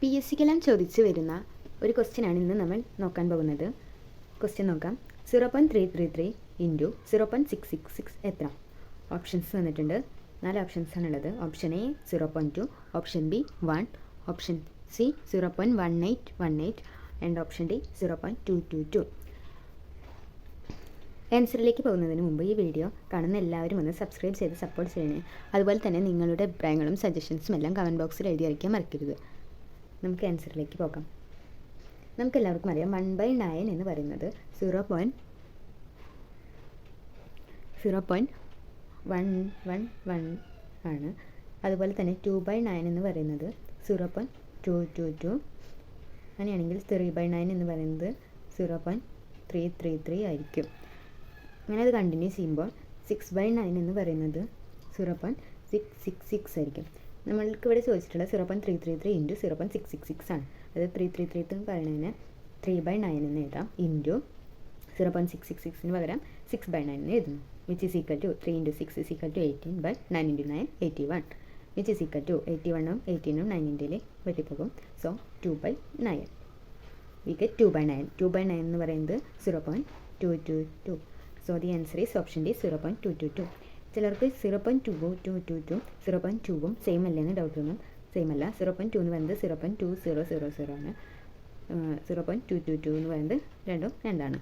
PSCക്കെല്ലാം ചോദിച്ചു വരുന്ന ഒരു ക്വസ്റ്റ്യനാണ് ഇന്ന് നമ്മൾ നോക്കാൻ പോകുന്നത്. ക്വസ്റ്റ്യൻ നോക്കാം. 0.333 ഇൻറ്റു 0.666 എത്ര? ഓപ്ഷൻസ് തന്നിട്ടുണ്ട്. 4 ഓപ്ഷൻസാണുള്ളത്. Option A 0.2, option B 1, option C 0.1818 and option D 0.222. ആൻസറിലേക്ക് പോകുന്നതിന് മുമ്പ് ഈ വീഡിയോ കാണുന്ന എല്ലാവരും ഒന്ന് സബ്സ്ക്രൈബ് ചെയ്ത് സപ്പോർട്ട് ചെയ്യണേ. അതുപോലെ തന്നെ നിങ്ങളുടെ അഭിപ്രായങ്ങളും സജഷൻസും എല്ലാം കമൻറ്റ് ബോക്സിൽ എഴുതി അറിയിക്കാൻ മറക്കരുത്. നമുക്ക് ആൻസറിലേക്ക് പോകാം. നമുക്കെല്ലാവർക്കും അറിയാം 1/9 എന്ന് പറയുന്നത് 0.111 ആണ്. അതുപോലെ തന്നെ 2/9 എന്ന് പറയുന്നത് 0.222. അങ്ങനെയാണെങ്കിൽ 3/9 എന്ന് പറയുന്നത് 0.333 ആയിരിക്കും. അങ്ങനെ അത് കണ്ടിന്യൂ ചെയ്യുമ്പോൾ 6/9 എന്ന് പറയുന്നത് 0.666 ആയിരിക്കും. നമ്മൾക്ക് ഇവിടെ ചോദിച്ചിട്ടുള്ള 0.333 ഇൻറ്റു 0.666 ആണ്. അത് 333 എന്ന് പറയുന്നതിന് 3/9 എന്ന് എഴുതാം. ഇൻറ്റു 0.666 പകരം 6/9 എന്ന് എഴുതുന്നു. Which is equal to 3 into 6 is equal to 18 9 into 9 81. Which is equal to 81ഉം 18ഉം 9ൻ്റെ വെട്ടിപ്പോകും. സോ 2/9. We get 2/9. 2/9 എന്ന് പറയുന്നത് 0.222. So the answer is option D 0.222. ചിലർക്ക് 0.222 0.2ഉം സെയിം അല്ലെന്ന് ഡൗട്ട് തോന്നും. സെയിം അല്ല. 0.2 എന്ന് പറയുന്നത് 0.2000 ആണ്. 0.222 എന്ന് പറയുന്നത് രണ്ടും രണ്ടാണ്.